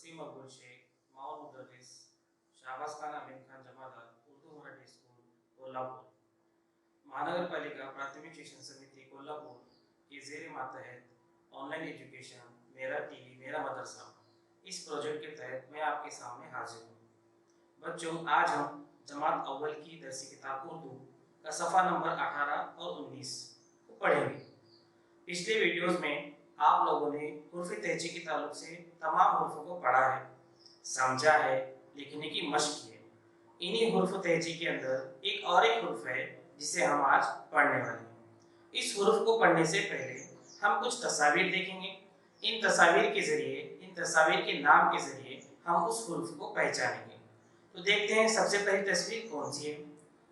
वसीम अब्दुल शेख, माउन मुदर्रिस, शाहबाज खान अमीन खान जमादार, Urdu Marathi school, Kolhapur. महानगर पालिका प्राथमिक शिक्षण समिति कोल्हापुर के जेर मातहत ऑनलाइन एजुकेशन मेरा टीवी मेरा मदरसा इस प्रोजेक्ट के तहत मैं आपके सामने हाजिर हूँ। बच्चों, आज हम जमात अव्वल की दरसी किताब उर्दू का सफ़ा नंबर 18 और 19 को पढ़ेंगे। पिछले वीडियोस में आप लोगों ने हुर्फ तहजी के ताल्लुक से तमाम हुर्फों को पढ़ा है, समझा है, लिखने की मशक की है। इन्हीं हुर्फ तहजी के अंदर एक हुर्फ है जिसे हम आज पढ़ने वाले हैं। इस हुर्फ को पढ़ने से पहले हम कुछ तस्वीर देखेंगे। इन तस्वीर के जरिए, इन तस्वीर के नाम के जरिए हम उस हुर्फ को पहचानेंगे। तो देखते हैं सबसे पहली तस्वीर कौन सी है।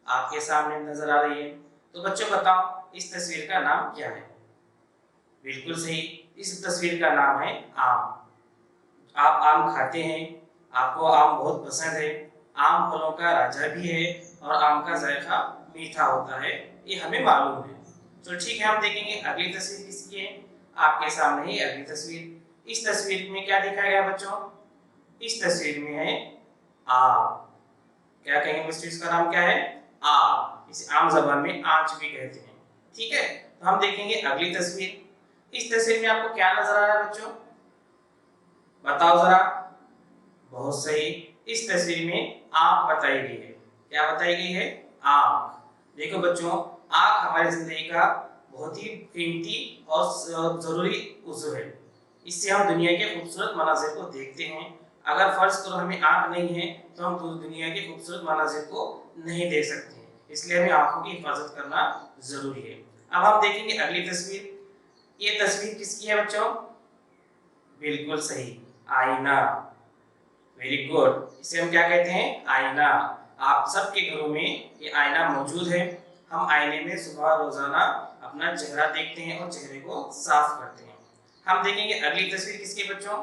आपके सामने नजर आ रही है। तो बच्चों बताओ, इस तस्वीर का नाम क्या है? बिल्कुल सही, इस तस्वीर का नाम है आम। आप आम खाते हैं, आपको आम बहुत पसंद है। आम फलों का राजा भी है और आम का जायका मीठा होता है, ये हमें मालूम है। तो ठीक है, हम देखेंगे अगली तस्वीर किसकी है। आपके सामने ही अगली तस्वीर। इस तस्वीर में क्या दिखाया गया बच्चों? इस तस्वीर में है आम। क्या कहेंगे बच्चों, इसका नाम क्या है? आम। इसे आम जबान में आंच भी कहते हैं। ठीक है, तो हम देखेंगे अगली तस्वीर। इस तस्वीर में आपको क्या नजर आ रहा है बच्चों? बताओ जरा। बहुत सही, इस तस्वीर में आंख बताई गई है। क्या बताई गई है? आंख। देखो बच्चों, आंख हमारी जिंदगी का बहुत ही कीमती और जरूरी उज़्व है। इससे हम दुनिया के खूबसूरत मनाजिर को देखते हैं। अगर फर्ज करो हमें आंख नहीं है तो हम दुनिया के खूबसूरत मनाजिर को नहीं देख सकते हैं। इसलिए हमें आंखों की हिफाजत करना जरूरी है। अब हम देखेंगे अगली तस्वीर। ये तस्वीर किसकी है बच्चों? बिल्कुल सही, आईना। वेरी गुड, इसे हम क्या कहते हैं? आईना। आप सबके घरों में ये आईना मौजूद है। हम आईने में सुबह रोजाना अपना चेहरा देखते हैं और चेहरे को साफ करते हैं। हम देखेंगे अगली तस्वीर किसकी बच्चों?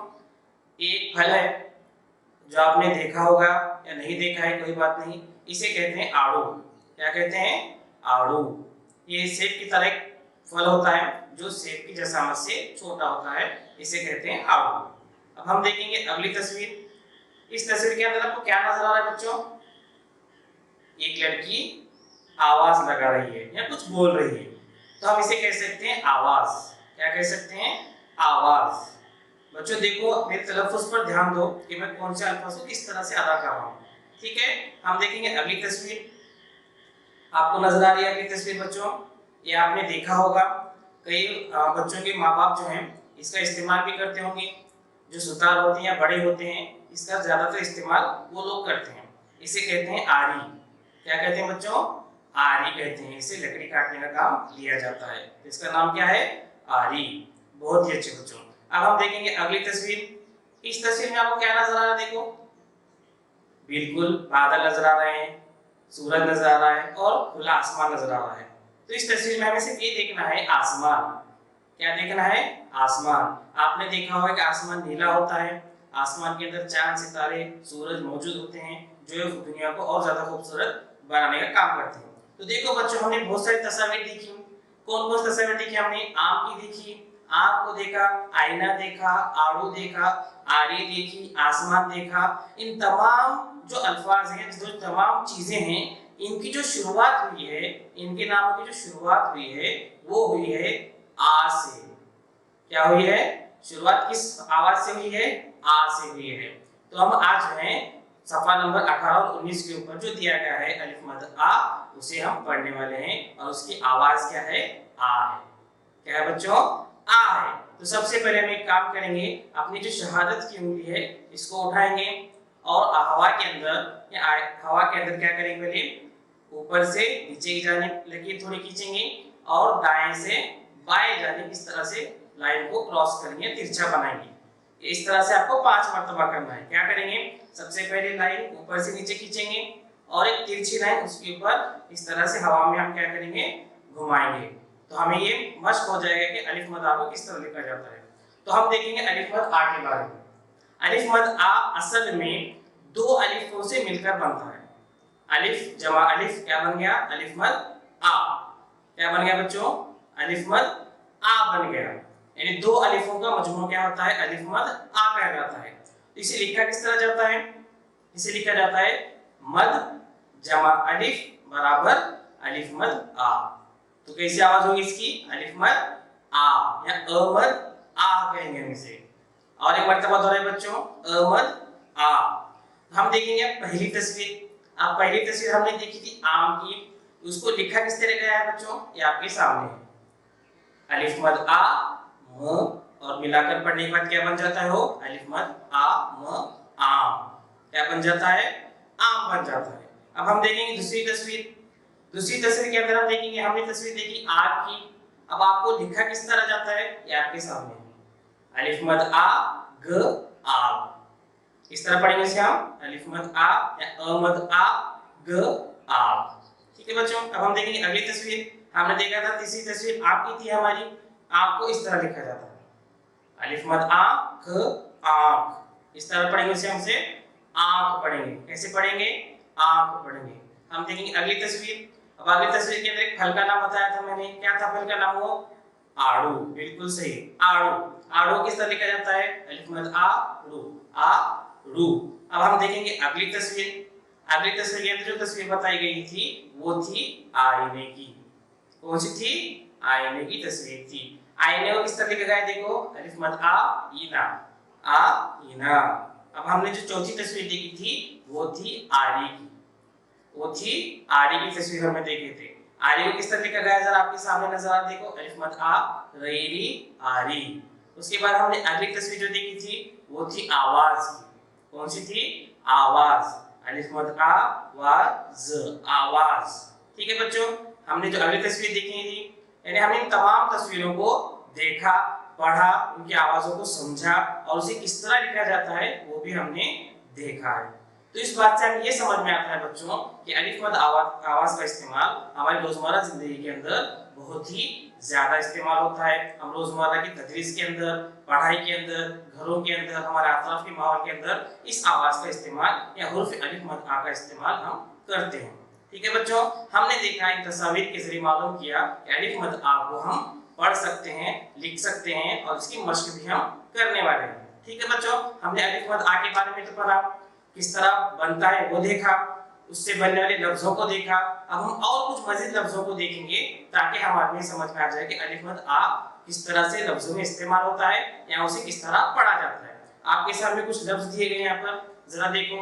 एक फल है जो आपने देखा होगा या नहीं देखा है, कोई बात नहीं। इसे कहते हैं आड़ू। क्या कहते हैं? आड़ू। ये सेब की तरह एक फल होता है जो सेब की जसामत से छोटा होता है, इसे कहते हैं आड़ू। अब हम देखेंगे अगली तस्वीर। इस तस्वीर के अंदर आपको क्या नजर आ रहा है बच्चों? एक लड़की आवाज लगा रही है या कुछ बोल रही है, तो हम इसे कह सकते हैं आवाज। क्या कह सकते हैं? आवाज। बच्चों देखो, मेरे तलफ्फुज़ पर ध्यान दो कि मैं कौन से अल्फाज को किस तरह से अदा कर रहा हूँ। ठीक है, हम देखेंगे अगली तस्वीर। आपको नजर आ रही है अगली तस्वीर बच्चों? ये आपने देखा होगा, कई बच्चों के माँ बाप जो हैं इसका इस्तेमाल भी करते होंगे। जो सुतार होते हैं या बड़े होते हैं, इसका ज्यादातर इस्तेमाल वो लोग करते हैं। इसे कहते हैं आरी। क्या कहते हैं बच्चों? आरी कहते हैं। इसे लकड़ी काटने का काम लिया जाता है, इसका नाम क्या है? आरी। बहुत ही अच्छे बच्चों। अब हम देखेंगे अगली तस्वीर। इस तस्वीर में आपको क्या नजर आ रहा है? देखो, बिल्कुल बादल नजर आ रहे हैं, सूरज नजर आ रहा है और खुला आसमान नजर आ रहा है। तो इस तस्वीर में हमें सिर्फ ये देखना है आसमान। क्या देखना है? आसमान। आपने देखा होगा कि आसमान नीला होता है, आसमान के अंदर चांद सितारे सूरज मौजूद होते हैं जो दुनिया को और ज्यादा खूबसूरत बनाने का काम करते हैं। तो देखो बच्चों, हमने बहुत सारी तस्वीर देखी। कौन कौन सी तस्वीर देखी हमने? आम की देखी, आँख को देखा, आईना देखा, आड़ू देखा, आरी देखी, आसमान देखा। इन तमाम जो अल्फाज हैं, जो तमाम चीजें हैं, इनकी जो शुरुआत हुई है, इनके नामों की जो शुरुआत हुई है वो हुई है आ से। क्या हुई है? शुरुआत किस आवाज से हुई है? आ से हुई है। तो हम आज जो है सफा नंबर 18 और 19 के ऊपर जो दिया गया है अलिफ मद आ, उसे हम पढ़ने वाले हैं और उसकी आवाज क्या है? आ है। क्या है बच्चों? आ है। तो सबसे पहले हम एक काम करेंगे, अपनी जो शहादत की उंगली है इसको उठाएंगे और हवा के अंदर क्या करेंगे? पहले ऊपर से नीचे की जानिब लकीर थोड़ी खींचेंगे और दाएं से बाएं जानिब इस तरह से लाइन को क्रॉस करेंगे, तिरछा बनाएंगे। इस तरह से आपको 5 मरतबा करना है। क्या करेंगे? सबसे पहले लाइन ऊपर से नीचे खींचेंगे और एक तिरछी लाइन उसके ऊपर इस तरह से हवा में हम क्या करेंगे? घुमाएंगे। तो हमें ये मश्क हो जाएगा कि अलिफ मद आ को किस तरह लिखा जाता है। तो हम देखेंगे अलिफ मद आ के बारे में। अलिफ मद आ असल में 2 अलिफों से मिलकर बनता है। अलिफ जमा अलिफ क्या बन गया? अलिफ मद आ। क्या बन गया बच्चों? अलिफ मद आ बन गया। यानी 2 अलिफों का मजमू क्या होता है? अलिफ मद आ कहलाता है। इसे लिखा किस तरह जाता है? इसे लिखा जाता है मद जमा अलिफ बराबर अलिफ मद आ। तो कैसी आवाज होगी इसकी? अलिफ मद आ या अमद आ कहेंगे हम इसे। और एक मर्तबा दोहराए बच्चों, अमद आ। हम देखेंगे पहली तस्वीर। आप पहली तस्वीर हमने देखी थी आम की, उसको लिखा किस तरह गया है बच्चों? ये आपके सामने है। अलिफ मद आ म, और मिलाकर पढ़ने के बाद क्या बन जाता है? हो अलिफ मद आ म आम। क्या बन जाता है? आम बन जाता है। अब हम देखेंगे दूसरी तस्वीर। दूसरी तस्वीर के अंदर हम देखेंगे, हमने तस्वीर देखी आग की। अब आपको लिखा किस तरह जाता है? ये आपके सामने है। अलिफ मद आ ग आग। इस तरह पढ़ेंगे इसे हम, अलिफ मद आ या अ मद आ ग आग। ठीक है बच्चों। अब हम देखेंगे अगली तस्वीर। हमने देखा था तीसरी तस्वीर आग की थी हमारी। आग को इस तरह लिखा जाता है, अलिफ मद आ क आग। इस तरह पढ़ेंगे इसे हमसे आंख पढ़ेंगे। कैसे पढ़ेंगे? आंख पढ़ेंगे। हम देखेंगे अगली तस्वीर। अब अगली तस्वीर के अंदर एक फल का नाम बताया था मैंने। क्या था फल का नाम? वो आड़ू। बिल्कुल सही, आड़ू। आड़ू किस तरह लिखा जाता है? अलिफ मद आ रू, आ रू। अब हम देखेंगे अगली तस्वीर। अगली तस्वीर के अंदर जो तस्वीर बताई गई थी वो थी आईने की। कौन सी थी? आईने की तस्वीर थी। आईने को किस तरह लिखा गया? देखो, अलिफ मद आ ईना, आ ईना। अब हमने जो चौथी तस्वीर देखी थी वो थी आरी की। वो थी आरी की तस्वीर हमने देखी थी। आरी को किस तरह लिखा गया? जरा आपके सामने नजर आ, देखो, अलिफ मद आ री आरी। उसके बाद हमने अगली तस्वीर जो देखी थी वो थी आवाज की। कौन सी थी? आवाज। अलिफ मद आ वा ज, आवाज। ठीक है बच्चों। हमने जो अगली तस्वीर देखी थी, यानी हमने इन तमाम तस्वीरों को देखा, पढ़ा, उनकी आवाजों को समझा और उसे किस तरह लिखा जाता है वो भी हमने देखा है। तो इस बात से हमें ये समझ में आता है बच्चों कि अलिफ मद आवाज का इस्तेमाल हमारी रोजमर्रा जिंदगी के अंदर बहुत ही ज्यादा इस्तेमाल होता है। हम रोजमर्रा की तदरीस के अंदर, पढ़ाई के अंदर, घरों के अंदर, हमारे आसपास के माहौल के अंदर इस आवाज का इस्तेमाल या हुर्फ अलिफ मद आ का इस्तेमाल हम करते हैं। ठीक है बच्चों। हमने देखा, इन तस्वीर के जरिए मालूम किया कि अलिफ मद आ को हम पढ़ सकते हैं, लिख सकते हैं और इसकी मशक भी हम करने वाले हैं। ठीक है बच्चों। हमने अलिफ मद आ के बारे में तो पढ़ा, किस तरह बनता है वो देखा, उससे बनने वाले लफ्जों को देखा। अब हम और कुछ मजीद लफ्जों को देखेंगे ताकि हमारे समझ में आ जाए कि अलिफ मद आ किस तरह से लफ्जों में इस्तेमाल होता है या उसे किस तरह पढ़ा जाता है। आपके सामने कुछ लफ्ज दिए गए हैं यहाँ पर, जरा देखो।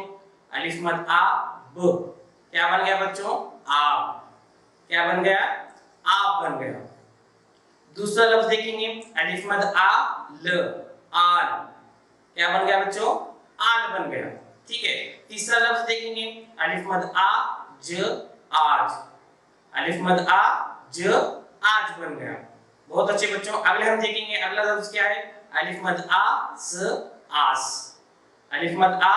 अलिफ मद आ ब, क्या बन गया बच्चों? आप। क्या बन गया? आप बन गया। दूसरा लफ्ज देखेंगे, अलिफ मद आ ल, आल। क्या बन गया बच्चों? आल बन गया। ठीक है। तीसरा लफ्ज देखेंगे, अलिफ मद आ ज, आज। अलिफ मद आ ज, आज बन गया। बहुत अच्छे बच्चों। अगले हम देखेंगे, अगला लफ्ज क्या है? अलिफ मद आ स, आस। अलिफ मद आ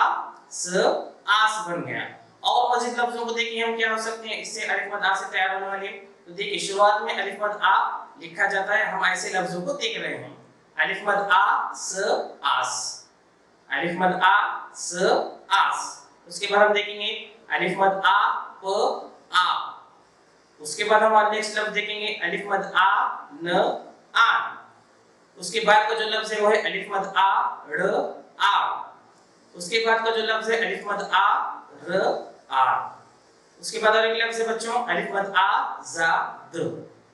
स, आस बन गया। और मजीद लफ्जों को देखिए हम क्या हो सकते हैं इससे अलिफ मद आ से तैयार होने वाले। तो देखिए, शुरुआत में अलिफ मद आ लिखा जाता है, हम ऐसे लफ्जों को देख रहे हैं। अलिफ मद आ स, आस। अलिफ मद आ स, आस। उसके बाद हम देखेंगे अलिफ मद आ प, आ। उसके बाद हम नेक्स्ट लफ्ज देखेंगे, अलिफ मद आ न, आन। उसके बाद का जो लफ्ज है वो है अलिफ मद आ ड़, आ। उसके बाद का जो लफ्ज है अलिफ मद आ र, आ। उसके बाद और एक लफ्ज है बच्चों, अलिफ मद आ जा, द।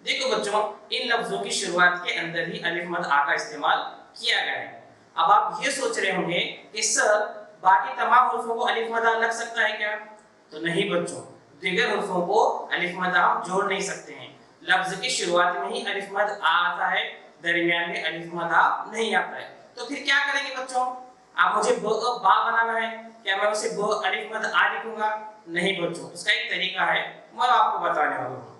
देखो बच्चों, इन लफ्जों की शुरुआत के अंदर ही अलिफ मद आ का इस्तेमाल किया गया है। अब आप ये सोच रहे होंगे कि सर बाकी तमाम हुर्फों को अलिफ मद आ लग सकता है क्या? तो नहीं बच्चों, दीगर हुर्फों को अलिफ मद आ जोड़ नहीं सकते हैं। लफ्ज की शुरुआत में ही अलिफ मद आ आता है, दरमियान में अलिफ मद आ नहीं आता है। तो फिर क्या करेंगे बच्चों? आप मुझे ब बा बनाना है, क्या मैं उसे ब अलिफ मद आ लिखूंगा? नहीं बच्चों, उसका एक तरीका है, मैं आपको बताने वाला हूँ।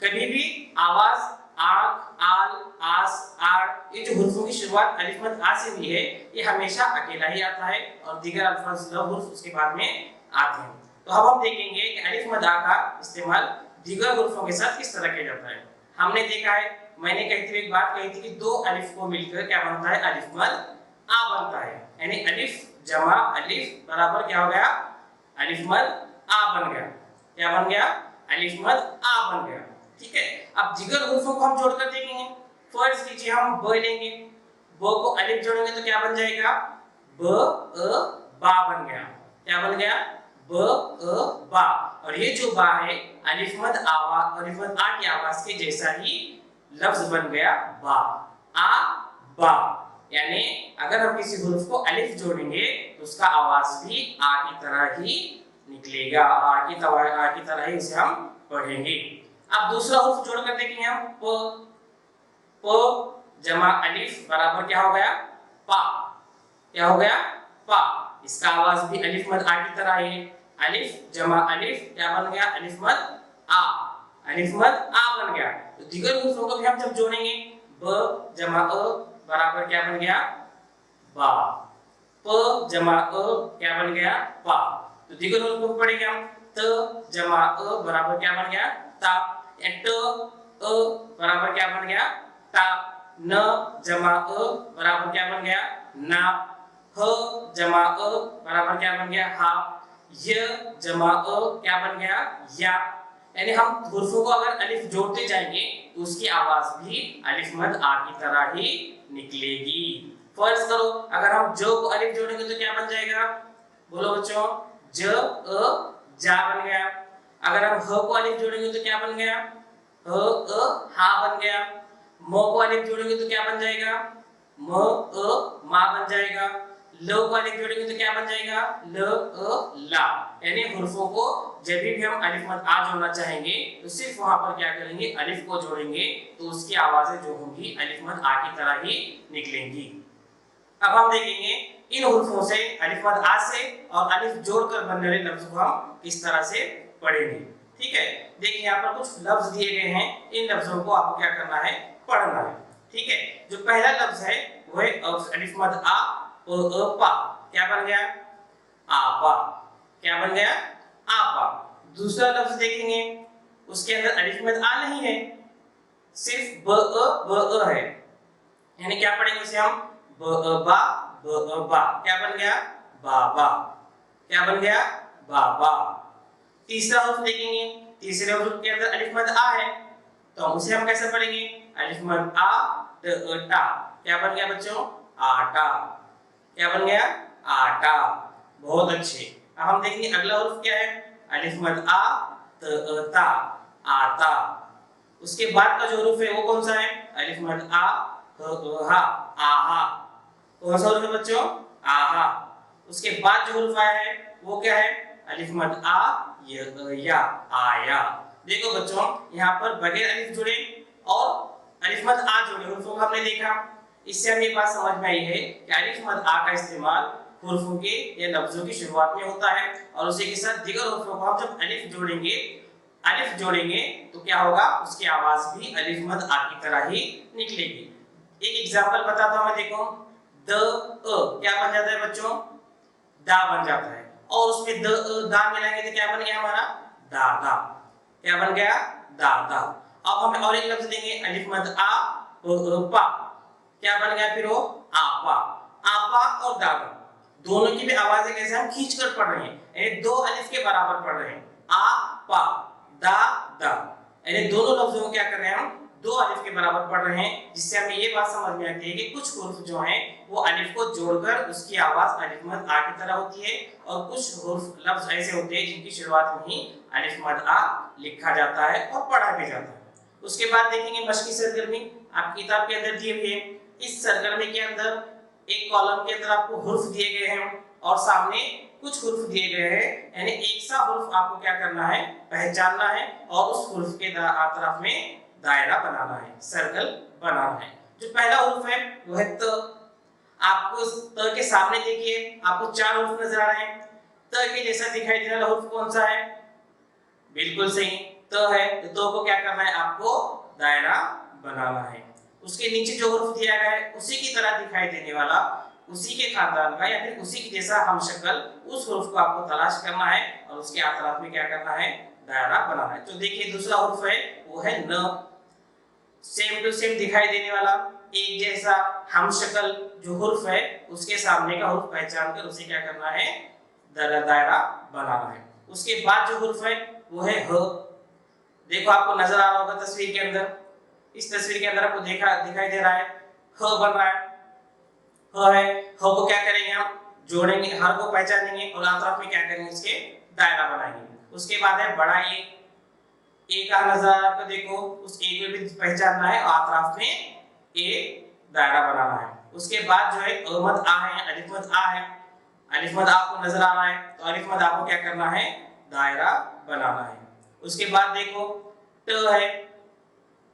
कभी भी आवाज आक, आल, आस, आड़, ये जो हुर्फों की शुरुआत अलिफ मद आ से हुई है, ये हमेशा अकेला ही आता है और दीगर अल्फाज हुर्फ उसके बाद में आते हैं। तो अब हम देखेंगे कि अलिफ मद आ का इस्तेमाल दीगर हुर्फों के साथ किस तरह किया जाता है। हमने देखा है, मैंने कहते हुए एक बात कही थी कि दो अलिफ को मिलकर क्या बनता है? अलिफ मद आ बनता है। यानी अलिफ जमा अलिफ बराबर क्या हो गया? अलिफ मद आ बन गया। क्या बन गया? अलिफ मद आ बन गया। ठीक है। अब दीगर हुर्फों को हम जोड़कर देखेंगे। फर्ज कीजिए हम ब लेंगे, ब को अलिफ जोड़ेंगे तो क्या बन जाएगा? ब अ बा बन गया। क्या बन गया? ब अ बा। और ये जो बा है अलिफ मद आवाज, अलिफ मद आ की आवाज के जैसा ही लफ्ज बन गया बा। आ बा, यानी अगर हम किसी हुर्फ को अलिफ जोड़ेंगे तो उसका आवाज भी आ की तरह ही निकलेगा। आ की तरह ही उसे हम पढ़ेंगे। अब दूसरा हुर्फ जोड़कर देखेंगे हम। प, प जमा अलिफ बराबर क्या हो गया? पा। क्या हो गया? पा। इसका आवाज भी अलिफ मद आ की तरह है। अलिफ जमा अलिफ क्या बन गया? अलिफ मद आ। अलिफ मद आ बन गया। तो दीगर हुर्फों को भी हम जब जोड़ेंगे, ब जमा अ बराबर क्या बन गया? बा। प जमा अ क्या बन गया? पा। तो दीगर हुर्फों को पढ़ेंगे हम। त जमा अ बराबर क्या बन गया? ता। ट अ बराबर क्या बन गया? ता। न जमा अ बराबर क्या बन गया? ना। ह जमा अ बराबर क्या बन गया? हा। य जमा अ क्या बन गया? या। यानी हम हुर्फों को अगर अलिफ जोड़ते जाएंगे तो उसकी आवाज भी अलिफ मद आ की तरह ही निकलेगी। फर्ज करो अगर हम ज को अलिफ जोड़ेंगे तो क्या बन जाएगा? बोलो बच्चों। ज अ जा बन गया। अगर हम ह को अलिफ जोड़ेंगे तो क्या बन गया? ह अ हा बन गया। म को अलिफ जोड़ेंगे तो क्या बन जाएगा? म अ मा बन जाएगा। ल को अलिफ जोड़ेंगे तो क्या बन जाएगा? ल अ ला। यानी हुर्फों को जब भी हम अलिफ मद आ जोड़ना चाहेंगे तो सिर्फ वहां पर क्या करेंगे? अलिफ को जोड़ेंगे तो उसकी आवाजें जो होंगी अलिफ मद आ की तरह ही निकलेंगी। अब हम देखेंगे इन हुर्फों से अलिफ मद आ से और अलिफ जोड़कर बनने वाले लफ्ज को हम किस तरह से पढ़ेंगे। ठीक है, देखिए यहाँ पर कुछ लफ्ज दिए गए हैं। इन लफ्जों को आपको क्या करना है? पढ़ना है। ठीक है, जो पहला लफ्ज है वो है अलिफ मद आ प अ पा। क्या बन गया? आपा। क्या बन गया? आपा। दूसरा लफ्ज देखेंगे, उसके अंदर अलिफ मद आ नहीं है, सिर्फ ब अ है। यानी क्या पढ़ेंगे उसे हम? ब अ बा ब अ बा। क्या बन गया? बाबा। क्या बन गया? बाबा। तीसरा हुर्फ देखेंगे, तीसरे हुर्फ के अंदर अलिफ मद आ है, तो उसे हम कैसे पढ़ेंगे? अलिफ मद आ त अ टा। क्या बन गया बच्चों? आटा। क्या बन गया? आटा। बहुत अच्छे। अब हम देखेंगे अगला हुर्फ क्या है? अलिफ मद आ त अ ता। आता। उसके बाद का जो हुर्फ है वो कौन सा है? अलिफ मद आ ह अ हा। आहा। कौन सा हुर्फ है बच्चों? आहा। उसके बाद जो हुर्फ आया है वो क्या है? अलिफ मद आ य अ या। आया। देखो बच्चों, यहाँ पर बगैर अलिफ जुड़े और अलिफ मद आ जुड़े हुर्फों को हमने देखा। इससे हमें बात समझ में आई है कि अलिफ मद आ का इस्तेमाल हुर्फों के या लफ्जों की शुरुआत में होता है और उसी के साथ दीगर हुर्फों को हम जब अलिफ जोड़ेंगे तो क्या होगा? उसकी आवाज भी अलिफ मद आ की तरह ही निकलेगी। एक एग्जांपल बताता हूं मैं, देखो। द अ क्या बन जाता है बच्चों? दा बन जाता है। और उसमें द अ दा मिलाएंगे तो क्या बन गया हमारा? दादा। क्या बन गया? दादा। अब हम और एक लफ्ज लेंगे, अलिफ मद आ प अ पा। क्या बन गया फिर वो? आपा। आपा और दादा दोनों की भी आवाजें कैसे हम खींच कर पढ़ रहे हैं, यानी दो अलिफ के बराबर पढ़ रहे हैं। आ पा दा दा, यानी दोनों लफ्जों को क्या कर रहे हैं? हम दो अलिफ के बराबर पढ़ रहे हैं, जिससे हमें ये बात समझ में आती है कि कुछ हुर्फ जो हैं वो अलिफ को जोड़कर उसकी आवाज अलिफ मद आ की तरह होती है और कुछ हुर्फ लफ्ज ऐसे होते हैं जिनकी शुरुआत में ही अलिफ मद आ लिखा जाता है और पढ़ा भी जाता है। उसके बाद देखेंगे मश्की सरगर्मी, आप किताब के अंदर दिए हुए। इस सरगर्मी के अंदर एक कॉलम के अंदर आपको हुर्फ दिए गए हैं और सामने कुछ हुर्फ दिए गए हैं, यानी एक सा हुर्फ आपको क्या करना है? पहचानना है और उस हुर्फ के तरफ में दायरा बनाना है, सर्कल बनाना है। जो पहला हुर्फ है वो है त। आपको त के सामने देखिए आपको चार हुर्फ नजर आ रहे हैं। त के जैसा दिखाई देने वाला हुर्फ कौन सा है? बिल्कुल सही, त है। तो को क्या करना है? आपको दायरा बनाना है। उसके नीचे जो हुर्फ दिया गया है उसी की तरह दिखाई देने वाला, उसी के खानदान का या फिर उसी की जैसा हमशक्ल उस हुर्फ को आपको तलाश करना है और उसके अतराफ में क्या करना है? दायरा बनाना है। तो देखिए दूसरा हुर्फ है वो है न। सेम टू सेम दिखाई देने वाला, एक जैसा हमशक्ल जो हुर्फ है उसके सामने का हुर्फ पहचान कर उसे क्या करना है? दायरा बनाना है। उसके बाद जो हुर्फ है वो है ह। देखो आपको नजर आ रहा होगा तस्वीर के अंदर, इस तस्वीर के अंदर आपको दिखाई दे रहा है ह बन रहा है। ह है, ह को क्या करेंगे हम? जोड़ेंगे, हर को पहचानेंगे और आतरफ में क्या करेंगे, उसके दायरा बनाएंगे। उसके बाद है बड़ा ए का नजर आपको देखो, उस ए को भी पहचानना है और आतरफ में ए दायरा बनाना है। उसके बाद जो है अहमद आ है, अलिफ मद आ है, अलिफ मद आपको नजर आ रहा है तो अलिफ मद आपको क्या करना है, दायरा बनाना है। उसके बाद देखो ट है,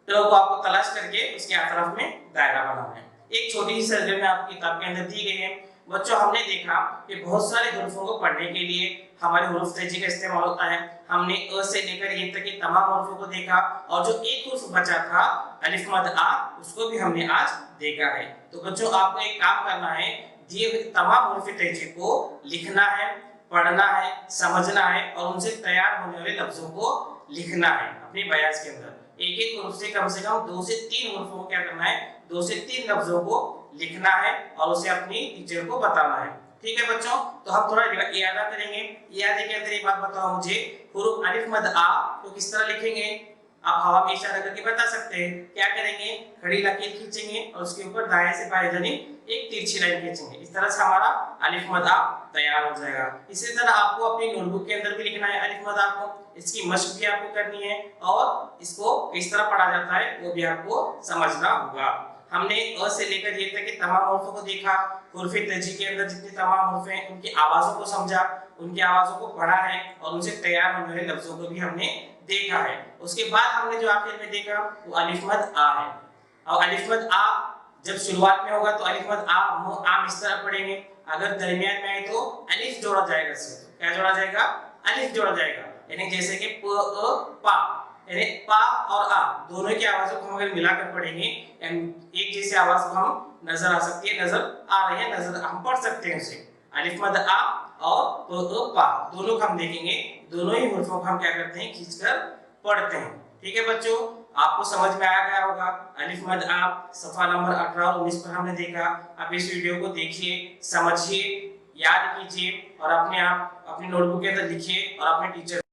ट को आपको तलाश करके उसके आतरफ में दायरा बनाना है। एक छोटी सी सरगर्मी आपकी किताब के अंदर दी गई है। बच्चों हमने देखा कि बहुत सारे हुरूफों को पढ़ने के लिए हमारे हुरूफ तेजी का इस्तेमाल होता है। हमने अ से लेकर ये तक के तमाम हुरूफों को देखा और जो एक हुरूफ बचा था अलिफ मद आ, उसको भी हमने आज देखा है। तो बच्चों आपको एक काम करना है, दिए हुए तमाम हुरूफ तेजी को लिखना है, पढ़ना है, समझना है और उनसे तैयार होने वाले लफ्जों को लिखना है अपने बयान के अंदर। एक एक हुरूफ से कम 2 से 3 हुरूफों को क्या करना है, 2 से 3 लफ्जों को लिखना है और उसे अपनी टीचर को बताना है। ठीक है बच्चों, तो हम थोड़ा याद करेंगे। याद के अंदर एक बात बताओ मुझे, हुरूफ अलिफ मद आ को किस तरह लिखेंगे? आप हवा में इशारा करके बता सकते हैं। क्या करेंगे, खड़ी लकीर खींचेंगे और उसके ऊपर दाएं से बाएं जानिब एक तिरछी लाइन खींचेंगे। इस तरह से हमारा अलिफ मद आ तैयार हो जाएगा। इसी तरह आपको अपनी नोटबुक के अंदर भी लिखना है अलिफ मद आ को, इसकी मशक भी आपको करनी है और इसको किस तरह पढ़ा जाता है वो भी आपको समझना होगा। हमने अ से लेकर ये तक के तमाम हुरूफों को देखा, हुरूफ तजी के अंदर जितने तमाम हुरूफ हैं उनकी आवाजों को समझा, उनकी आवाजों को पढ़ा है और उनसे तैयार होने वाले लफ्जों को भी हमने देखा है। उसके बाद हमने जो आखिर में देखा वो अलिफ मद आ है। और अलिफ मद आ जब शुरुआत में होगा तो अलिफ मद आ आम इस तरह पढ़ेंगे, अगर दरमियान में आए तो अलिफ जोड़ा जाएगा, इससे क्या जोड़ा जाएगा, अलिफ जोड़ा जाएगा। यानी जैसे कि प अ पा, यानी पा और आ दोनों की आवाजों को हम अगर मिलाकर पढ़ेंगे एक जैसी आवाज को हम नजर आ सकती है, नजर आ रही है, नजर हम पढ़ सकते हैं उसे। अलिफ मद आ और प अ पा दोनों को हम देखेंगे, दोनों ही हुरूफों को हम क्या करते हैं, खींचकर पढ़ते हैं। ठीक है बच्चों, आपको समझ में आ गया होगा। अलिफ मद आ सफा नंबर 18 और 19 पर हमने देखा। आप इस वीडियो को देखिए, समझिए, याद कीजिए और अपने आप अपनी नोटबुक के अंदर लिखिए और अपने टीचर